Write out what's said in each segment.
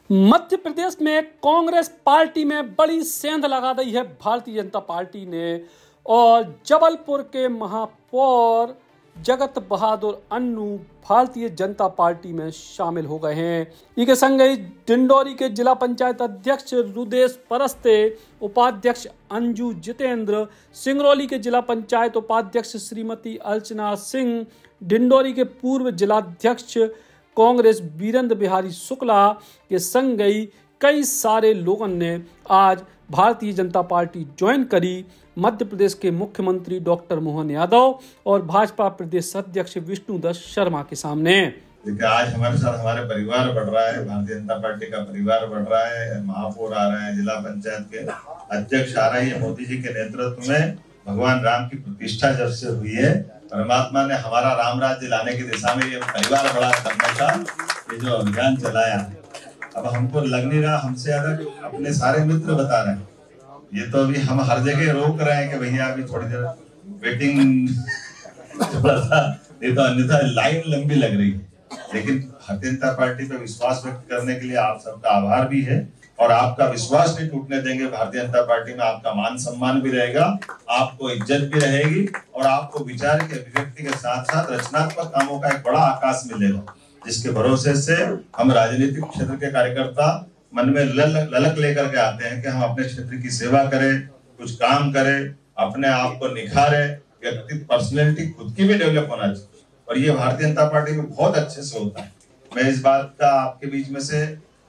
मध्य प्रदेश में कांग्रेस पार्टी में बड़ी सेंध लगा दी है भारतीय जनता पार्टी ने और जबलपुर के महापौर जगत बहादुर अन्नू भारतीय जनता पार्टी में शामिल हो गए हैं। इसके संग ही डिंडोरी के जिला पंचायत अध्यक्ष रुदेश परस्ते, उपाध्यक्ष अंजू जितेंद्र, सिंगरौली के जिला पंचायत उपाध्यक्ष श्रीमती अर्चना सिंह, डिंडोरी के पूर्व जिलाध्यक्ष कांग्रेस वीरेंद्र बिहारी शुक्ला के संग ही कई सारे लोगों ने आज भारतीय जनता पार्टी ज्वाइन करी। मध्य प्रदेश के मुख्यमंत्री डॉक्टर मोहन यादव और भाजपा प्रदेश अध्यक्ष विष्णुदत्त शर्मा के सामने। देखिए, आज हमारे साथ हमारे परिवार बढ़ रहा है, भारतीय जनता पार्टी का परिवार बढ़ रहा है, महापौर आ रहे हैं, जिला पंचायत के अध्यक्ष आ रहे हैं। मोदी जी के नेतृत्व में भगवान राम की प्रतिष्ठा जब से हुई है, परमात्मा ने हमारा राम राज्य लाने की दिशा में ये परिवार बड़ा करने का ये जो अभियान चलाया, अब हमको लग नहीं रहा, हमसे ज्यादा अपने सारे मित्र बता रहे हैं। ये तो अभी हम हर जगह रोक रहे हैं कि भैया अभी थोड़ी देर वेटिंग थोड़ा सा, नहीं तो अन्यथा लाइन लंबी लग रही है। लेकिन भारतीय जनता पार्टी पे विश्वास व्यक्त करने के लिए आप सबका आभार भी है और आपका विश्वास नहीं टूटने देंगे। भारतीय जनता पार्टी में आपका मान सम्मान भी रहेगा, आपको इज्जत भी रहेगी और आपको विचार के अभिव्यक्ति के साथ साथ रचनात्मक कामों का एक बड़ा आकाश मिलेगा, जिसके भरोसे से हम राजनीतिक क्षेत्र के कार्यकर्ता मन में ललक लेकर के आते हैं कि हम अपने क्षेत्र की सेवा करें, कुछ काम करें, अपने आप को निखारें, व्यक्तित्व पर्सनैलिटी खुद की भी डेवलप होना चाहिए और ये भारतीय जनता पार्टी में बहुत अच्छे से होता है। मैं इस बात का आपके बीच में से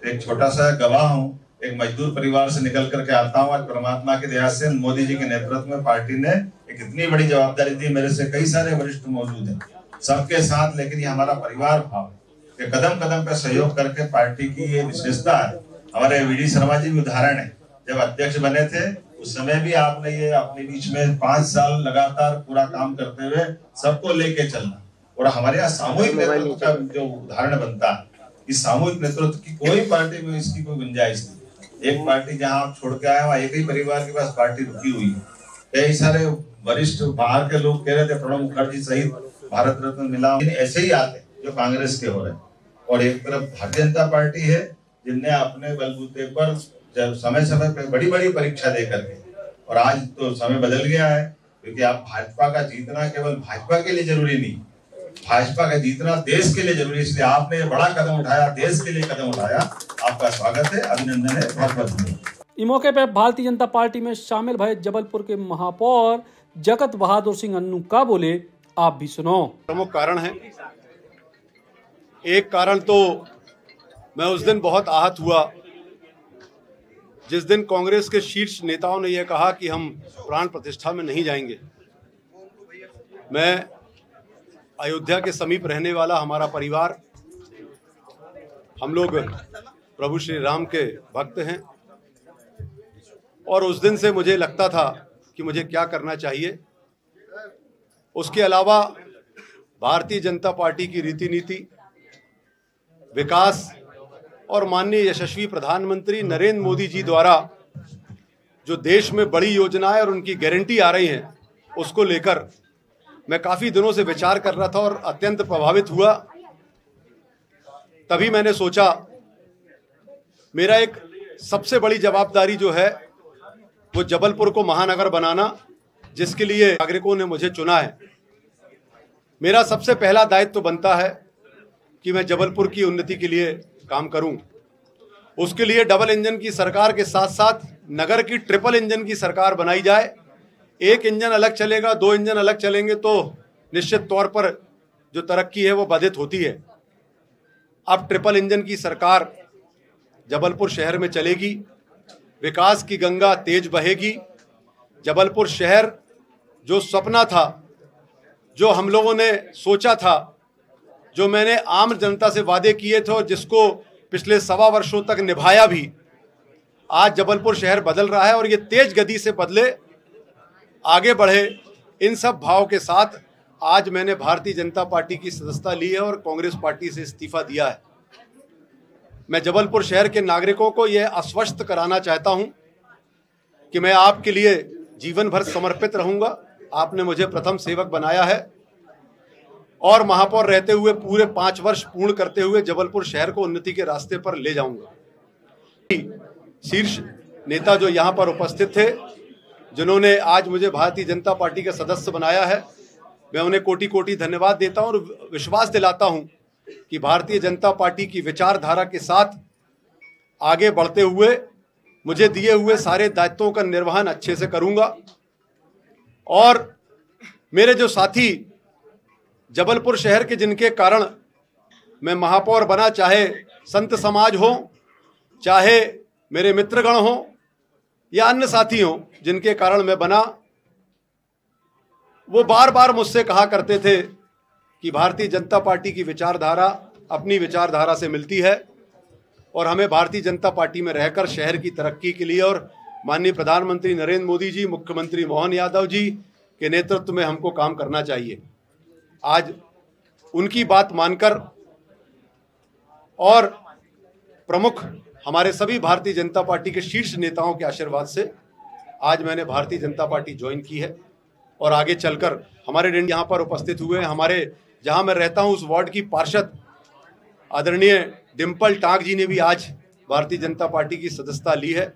एक छोटा सा गवाह हूँ। एक मजदूर परिवार से निकल करके आता हूँ। आज परमात्मा की दया से मोदी जी के नेतृत्व में पार्टी ने एक इतनी बड़ी जवाबदारी दी। मेरे से कई सारे वरिष्ठ मौजूद हैं सबके साथ, लेकिन ये हमारा परिवार भाव है। कदम कदम पे सहयोग करके पार्टी की ये विशेषता है। हमारे वीडी शर्मा जी भी उदाहरण है, जब अध्यक्ष बने थे उस समय भी आपने ये अपने बीच में 5 साल लगातार पूरा काम करते हुए सबको लेके चलना और हमारे यहाँ सामूहिक नेतृत्व का जो उदाहरण बनता है, इस सामूहिक नेतृत्व की कोई पार्टी में इसकी कोई गुंजाइश नहीं। एक पार्टी जहाँ आप छोड़ के आए वहाँ एक ही परिवार के पास पार्टी रुकी हुई है। कई सारे वरिष्ठ बाहर के लोग कह रहे थे प्रणब मुखर्जी सहित भारत रत्न मिला, ऐसे ही आते जो कांग्रेस के हो रहे। और एक तरफ भारतीय जनता पार्टी है जिनने अपने बलबूते पर जब समय समय पे बड़ी बड़ी परीक्षा दे करके, और आज तो समय बदल गया है क्योंकि आप भाजपा का जीतना केवल भाजपा के लिए जरूरी नहीं, भाजपा का जीतना देश के लिए जरूरी। इसलिए आपने ये बड़ा कदम उठाया, देश के लिए कदम उठाया, आपका स्वागत है, अभिनंदन है, बहुत बहुत धन्यवाद। इस मौके पर भारतीय जनता पार्टी में शामिल भये जबलपुर के महापौर जगत बहादुर सिंह अन्नू का बोले, आप भी सुनो। प्रमुख कारण है। एक कारण तो मैं उस दिन बहुत आहत हुआ जिस दिन कांग्रेस के शीर्ष नेताओं ने यह कहा कि हम प्राण प्रतिष्ठा में नहीं जाएंगे। मैं अयोध्या के समीप रहने वाला, हमारा परिवार, हम लोग प्रभु श्री राम के भक्त हैं और उस दिन से मुझे लगता था कि मुझे क्या करना चाहिए। उसके अलावा भारतीय जनता पार्टी की रीति नीति, विकास और माननीय यशस्वी प्रधानमंत्री नरेंद्र मोदी जी द्वारा जो देश में बड़ी योजनाएं और उनकी गारंटी आ रही हैं, उसको लेकर मैं काफ़ी दिनों से विचार कर रहा था और अत्यंत प्रभावित हुआ। तभी मैंने सोचा मेरा एक सबसे बड़ी जवाबदारी जो है वो जबलपुर को महानगर बनाना, जिसके लिए नागरिकों ने मुझे चुना है। मेरा सबसे पहला दायित्व तो बनता है कि मैं जबलपुर की उन्नति के लिए काम करूं। उसके लिए डबल इंजन की सरकार के साथ साथ नगर की ट्रिपल इंजन की सरकार बनाई जाए। एक इंजन अलग चलेगा, 2 इंजन अलग चलेंगे तो निश्चित तौर पर जो तरक्की है वो बाधित होती है। अब ट्रिपल इंजन की सरकार जबलपुर शहर में चलेगी, विकास की गंगा तेज बहेगी। जबलपुर शहर जो सपना था, जो हम लोगों ने सोचा था, जो मैंने आम जनता से वादे किए थे और जिसको पिछले 1.25 वर्षों तक निभाया भी, आज जबलपुर शहर बदल रहा है और ये तेज गति से बदले, आगे बढ़े। इन सब भाव के साथ आज मैंने भारतीय जनता पार्टी की सदस्यता ली है और कांग्रेस पार्टी से इस्तीफा दिया है। मैं जबलपुर शहर के नागरिकों को यह आश्वस्त कराना चाहता हूं कि मैं आपके लिए जीवन भर समर्पित रहूंगा। आपने मुझे प्रथम सेवक बनाया है और महापौर रहते हुए पूरे 5 वर्ष पूर्ण करते हुए जबलपुर शहर को उन्नति के रास्ते पर ले जाऊंगा। शीर्ष नेता जो यहाँ पर उपस्थित थे, जिन्होंने आज मुझे भारतीय जनता पार्टी का सदस्य बनाया है, मैं उन्हें कोटि कोटि धन्यवाद देता हूँ और विश्वास दिलाता हूँ कि भारतीय जनता पार्टी की विचारधारा के साथ आगे बढ़ते हुए मुझे दिए हुए सारे दायित्वों का निर्वहन अच्छे से करूँगा। और मेरे जो साथी जबलपुर शहर के, जिनके कारण मैं महापौर बना, चाहे संत समाज हो, चाहे मेरे मित्रगण हो या अन्य साथी हो, जिनके कारण मैं बना, वो बार बार मुझसे कहा करते थे कि भारतीय जनता पार्टी की विचारधारा अपनी विचारधारा से मिलती है और हमें भारतीय जनता पार्टी में रहकर शहर की तरक्की के लिए और माननीय प्रधानमंत्री नरेंद्र मोदी जी, मुख्यमंत्री मोहन यादव जी के नेतृत्व में हमको काम करना चाहिए। आज उनकी बात मानकर और प्रमुख हमारे सभी भारतीय जनता पार्टी के शीर्ष नेताओं के आशीर्वाद से आज मैंने भारतीय जनता पार्टी ज्वाइन की है और आगे चलकर हमारे यहाँ पर उपस्थित हुए हमारे, जहाँ मैं रहता हूँ उस वार्ड की पार्षद आदरणीय डिम्पल टांग जी ने भी आज भारतीय जनता पार्टी की सदस्यता ली है।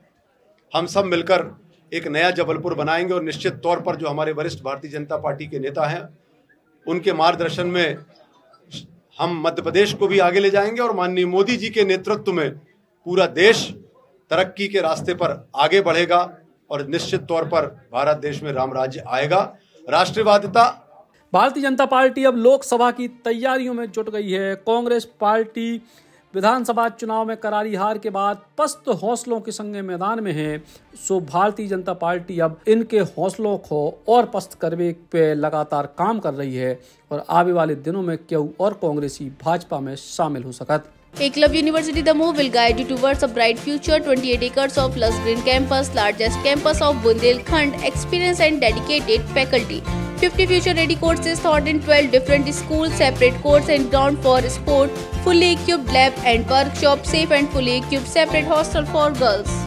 हम सब मिलकर एक नया जबलपुर बनाएंगे और निश्चित तौर पर जो हमारे वरिष्ठ भारतीय जनता पार्टी के नेता हैं, उनके मार्गदर्शन में हम मध्य प्रदेश को भी आगे ले जाएंगे और माननीय मोदी जी के नेतृत्व में पूरा देश तरक्की के रास्ते पर आगे बढ़ेगा और निश्चित तौर पर भारत देश में राम राज्य आएगा। राष्ट्रवादिता। भारतीय जनता पार्टी अब लोकसभा की तैयारियों में जुट गई है। कांग्रेस पार्टी विधानसभा चुनाव में करारी हार के बाद पस्त हौसलों के संगे मैदान में है। सो भारतीय जनता पार्टी अब इनके हौसलों को और पस्त करने पे लगातार काम कर रही है और आने वाले दिनों में क्यों और कांग्रेसी भाजपा में शामिल हो सकत। Eklavya University The Move will guide you towards a bright future. 28 acres of lush green campus, largest campus of Bundelkhand, experienced and dedicated faculty. 50 future-ready courses taught in 12 different schools, separate courts and ground for sport, fully equipped lab and workshop, safe and fully equipped separate hostel for girls.